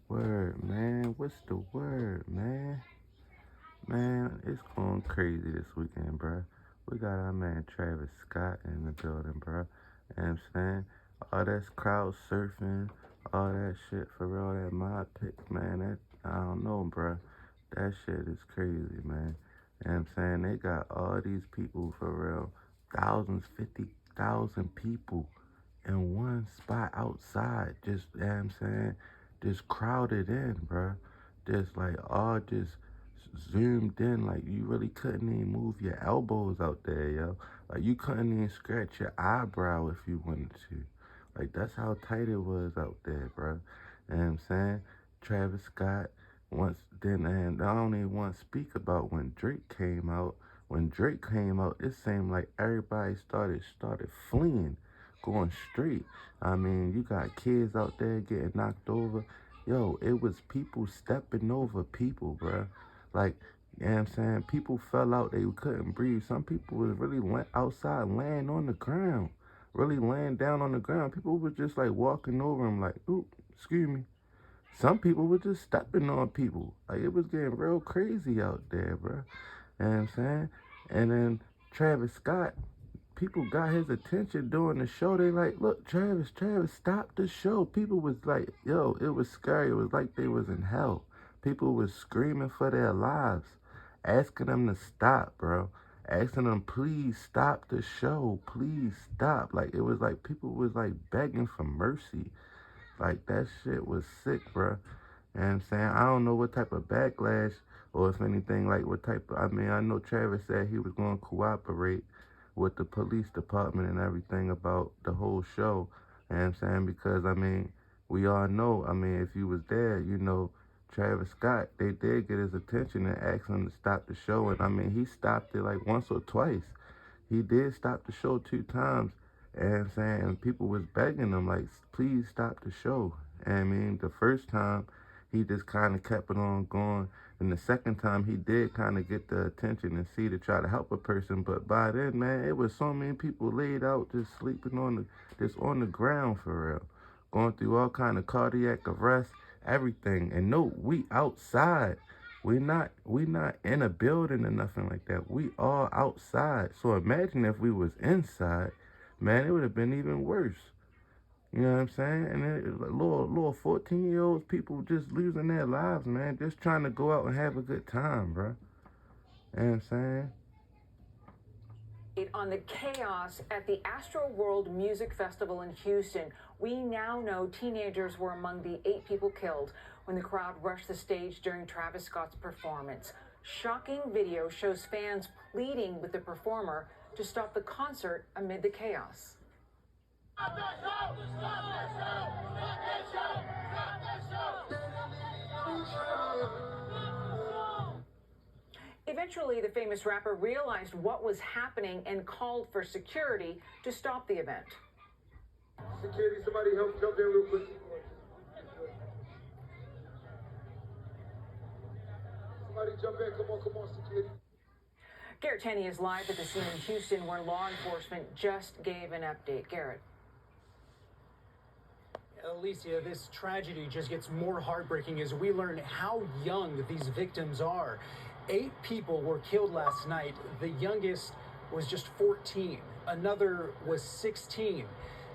Word, man. What's the word, man? Man, it's going crazy this weekend, bro. We got our man Travis Scott in the building, bro. You know what I'm saying? All that's crowd surfing, all that shit for real, that mob pics, man. That, I don't know, bro. That shit is crazy, man. You know what I'm saying? They got all these people for real. Thousands, 50,000 people in one spot outside. Just, you know what I'm saying? Just crowded in, bro. Just like all just zoomed in, like you really couldn't even move your elbows out there, yo. Like you couldn't even scratch your eyebrow if you wanted to. Like that's how tight it was out there, bro. You know what I'm saying? Travis Scott once then, and I don't even want to speak about when Drake came out. When Drake came out, it seemed like everybody started fleeing, going straight. I mean, you got kids out there getting knocked over. Yo, it was people stepping over people, bro. Like, you know what I'm saying? People fell out, they couldn't breathe. Some people was really outside laying on the ground, really laying down on the ground. People were just like walking over them, like, oop, excuse me. Some people were just stepping on people. Like, it was getting real crazy out there, bro. You know what I'm saying? And then Travis Scott, people got his attention during the show. They like, look, Travis, stop the show. People was like, yo, it was scary. It was like they was in hell. People was screaming for their lives, asking them to stop, bro. Asking them, please stop the show. Please stop. Like, it was like people was like begging for mercy. Like, that shit was sick, bro. You know what I'm saying? I don't know what type of backlash or if anything, like what type of, I mean, I know Travis said he was going to cooperate with the police department and everything about the whole show. You know what I'm saying? Because, I mean, we all know, I mean, if you was there, you know, Travis Scott, they did get his attention and asked him to stop the show. And, I mean, he stopped it like once or twice. He did stop the show 2 times. And saying, and people was begging him, like, please stop the show. And I mean, the first time, he just kind of kept it on going. And the second time, he did kind of get the attention and see to try to help a person. But by then, man, it was so many people laid out, just sleeping just on the ground for real. Going through all kind of cardiac arrest, everything. And no, we outside. We not in a building or nothing like that. We all outside. So imagine if we was inside, man, it would have been even worse. You know what I'm saying? And then little 14-year-olds, people just losing their lives, man, just trying to go out and have a good time, bro. You know what I'm saying? On the chaos at the Astro World Music Festival in Houston. We now know teenagers were among the 8 people killed when the crowd rushed the stage during Travis Scott's performance. Shocking video shows fans pleading with the performer to stop the concert amid the chaos. Stop the show! Stop the show! Stop the show! Stop the show! Eventually, the famous rapper realized what was happening and called for security to stop the event. Security, somebody help jump in real quick. Somebody jump in, come on, security. Garrett Tenney is live at the scene in Houston where law enforcement just gave an update. Garrett. Alicia, this tragedy just gets more heartbreaking as we learn how young these victims are. 8 people were killed last night. The youngest was just 14. Another was 16.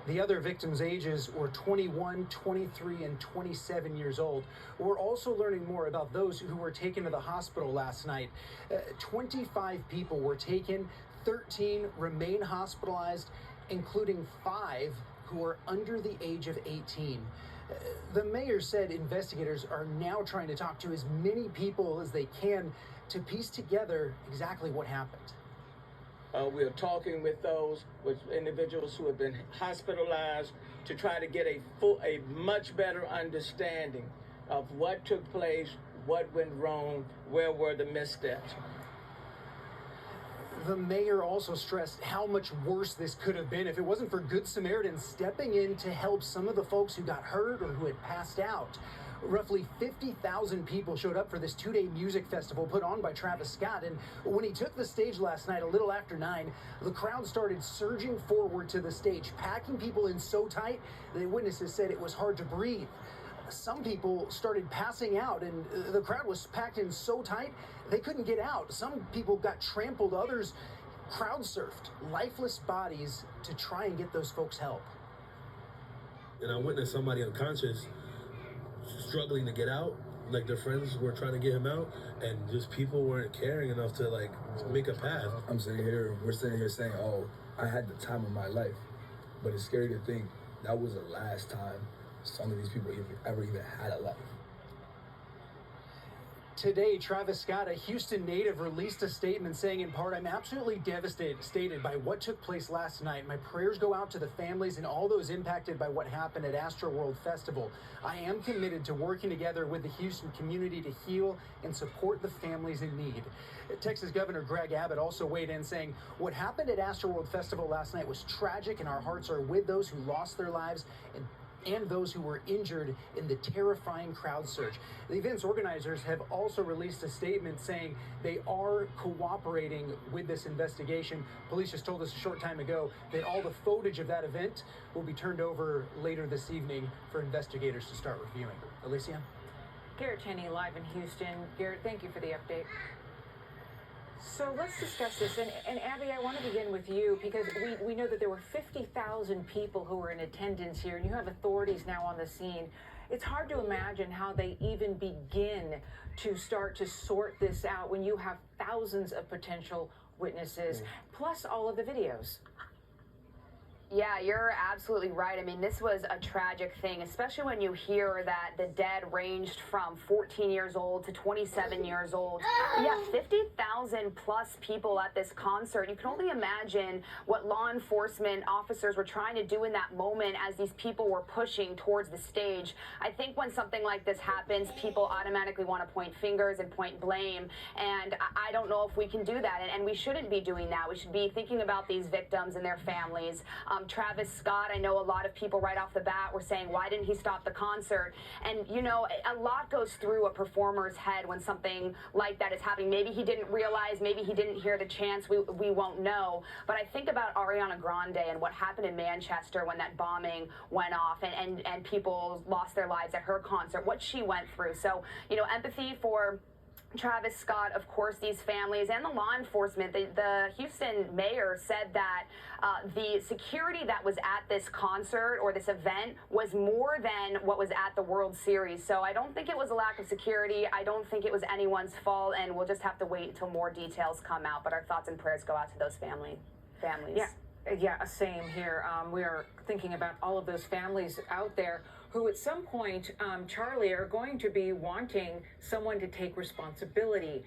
The other victims' ages were 21, 23, and 27 years old. We're also learning more about those who were taken to the hospital last night. 25 people were taken, 13 remain hospitalized, including 5 who are under the age of 18. The mayor said investigators are now trying to talk to as many people as they can to piece together exactly what happened. We are talking with individuals who have been hospitalized to try to get a much better understanding of what took place, what went wrong, where were the missteps. The mayor also stressed how much worse this could have been if it wasn't for Good Samaritans stepping in to help some of the folks who got hurt or who had passed out. Roughly 50,000 people showed up for this 2-day music festival put on by Travis Scott. And when he took the stage last night, a little after 9, the crowd started surging forward to the stage, packing people in so tight that witnesses said it was hard to breathe. some people started passing out, and the crowd was packed in so tight they couldn't get out. Some people got trampled, others crowd surfed lifeless bodies to try and get those folks help. And I witnessed somebody unconscious struggling to get out. Like their friends were trying to get him out, and just people weren't caring enough to like make a path. We're sitting here saying, oh, I had the time of my life. But it's scary to think that was the last time some of these people ever even had a life. Today, Travis Scott, a Houston native, released a statement saying, in part, I'm absolutely devastated by what took place last night. My prayers go out to the families and all those impacted by what happened at Astro World Festival. I am committed to working together with the Houston community to heal and support the families in need. Texas Governor Greg Abbott also weighed in saying, what happened at Astro World Festival last night was tragic, and our hearts are with those who lost their lives and those who were injured in the terrifying crowd surge. The event's organizers have also released a statement saying they are cooperating with this investigation. Police just told us a short time ago that all the footage of that event will be turned over later this evening for investigators to start reviewing. Alicia? Garrett Cheney live in Houston. Garrett, thank you for the update. So let's discuss this. And Abby, I want to begin with you because we know that there were 50,000 people who were in attendance here, and you have authorities now on the scene. It's hard to imagine how they even begin to start to sort this out when you have thousands of potential witnesses, plus all of the videos. Yeah, you're absolutely right. I mean, this was a tragic thing, especially when you hear that the dead ranged from 14 years old to 27 years old. Yeah, 50,000 plus people at this concert. You can only imagine what law enforcement officers were trying to do in that moment as these people were pushing towards the stage. I think when something like this happens, people automatically want to point fingers and point blame. And I don't know if we can do that. And we shouldn't be doing that. We should be thinking about these victims and their families. Travis Scott, I know a lot of people right off the bat were saying, why didn't he stop the concert? And, you know, a lot goes through a performer's head when something like that is happening. Maybe he didn't realize, maybe he didn't hear the chants, we won't know. But I think about Ariana Grande and what happened in Manchester when that bombing went off and people lost their lives at her concert, what she went through. So, you know, empathy for Travis Scott, of course, these families and the law enforcement. The Houston mayor said that the security that was at this concert or this event was more than what was at the World Series. So I don't think it was a lack of security. I don't think it was anyone's fault, and we'll just have to wait until more details come out. But our thoughts and prayers go out to those families. Yeah, same here. We are thinking about all of those families out there who at some point, Charlie, are going to be wanting someone to take responsibility